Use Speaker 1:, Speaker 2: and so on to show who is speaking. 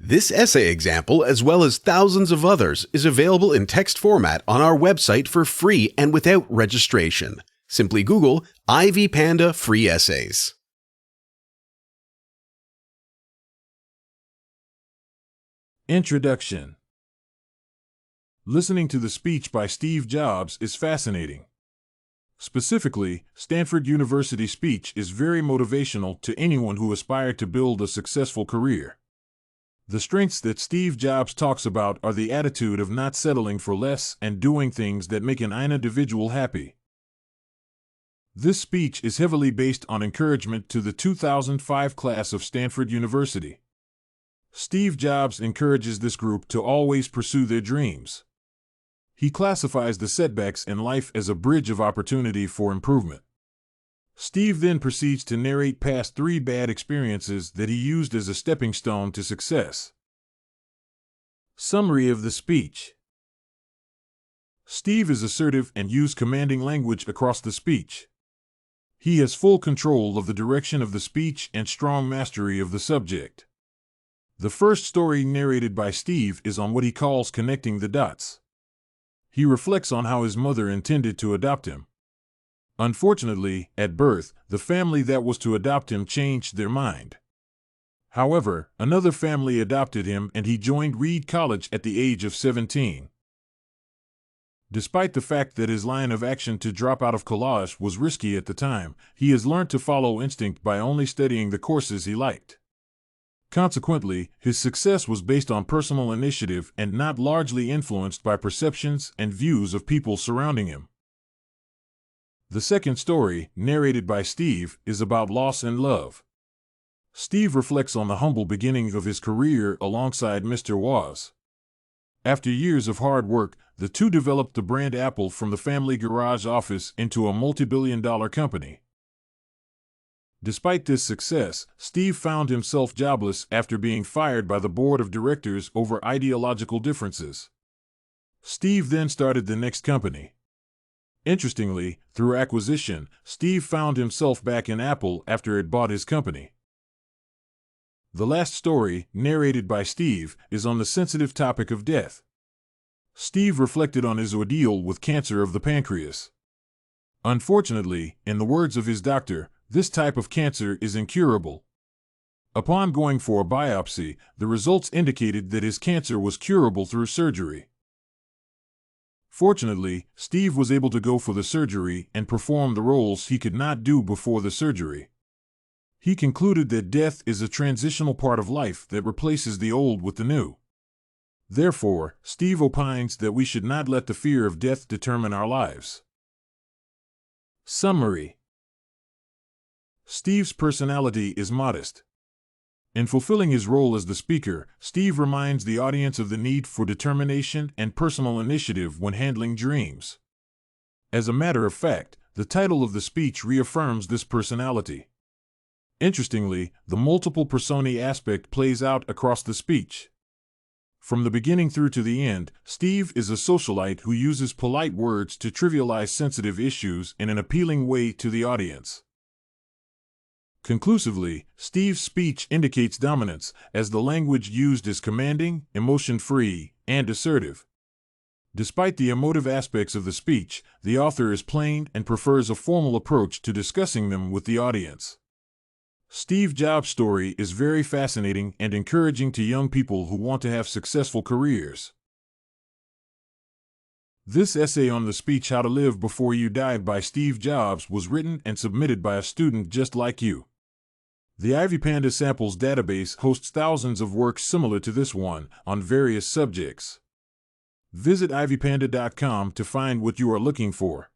Speaker 1: This essay example, as well as thousands of others, is available in text format on our website for free and without registration. Simply Google Ivy Panda Free Essays.
Speaker 2: Introduction. Listening to the speech by Steve Jobs is fascinating. Specifically, Stanford University speech is very motivational to anyone who aspired to build a successful career. The strengths that Steve Jobs talks about are the attitude of not settling for less and doing things that make an individual happy. This speech is heavily based on encouragement to the 2005 class of Stanford University. Steve Jobs encourages this group to always pursue their dreams. He classifies the setbacks in life as a bridge of opportunity for improvement. Steve then proceeds to narrate past 3 bad experiences that he used as a stepping stone to success. Summary of the speech. Steve is assertive and uses commanding language across the speech. He has full control of the direction of the speech and strong mastery of the subject. The first story narrated by Steve is on what he calls connecting the dots. He reflects on how his mother intended to adopt him. Unfortunately, at birth, the family that was to adopt him changed their mind. However, another family adopted him and he joined Reed College at the age of 17. Despite the fact that his line of action to drop out of college was risky at the time, he has learned to follow instinct by only studying the courses he liked. Consequently, his success was based on personal initiative and not largely influenced by perceptions and views of people surrounding him. The second story, narrated by Steve, is about loss and love. Steve reflects on the humble beginning of his career alongside Mr. Woz. After years of hard work, the two developed the brand Apple from the family garage office into a multi-billion-dollar company. Despite this success, Steve found himself jobless after being fired by the board of directors over ideological differences. Steve then started the next company. Interestingly, through acquisition, Steve found himself back in Apple after it bought his company. The last story, narrated by Steve, is on the sensitive topic of death. Steve reflected on his ordeal with cancer of the pancreas. Unfortunately, in the words of his doctor, this type of cancer is incurable. Upon going for a biopsy, the results indicated that his cancer was curable through surgery. Fortunately, Steve was able to go for the surgery and perform the roles he could not do before the surgery. He concluded that death is a transitional part of life that replaces the old with the new. Therefore, Steve opines that we should not let the fear of death determine our lives. Summary. Steve's personality is modest. In fulfilling his role as the speaker, Steve reminds the audience of the need for determination and personal initiative when handling dreams. As a matter of fact, the title of the speech reaffirms this personality. Interestingly, the multiple personae aspect plays out across the speech. From the beginning through to the end, Steve is a socialite who uses polite words to trivialize sensitive issues in an appealing way to the audience. Conclusively, Steve's speech indicates dominance, as the language used is commanding, emotion-free, and assertive. Despite the emotive aspects of the speech, the author is plain and prefers a formal approach to discussing them with the audience. Steve Jobs' story is very fascinating and encouraging to young people who want to have successful careers. This essay on the speech How to Live Before You Die by Steve Jobs was written and submitted by a student just like you. The Ivy Panda Samples database hosts thousands of works similar to this one on various subjects. Visit ivypanda.com to find what you are looking for.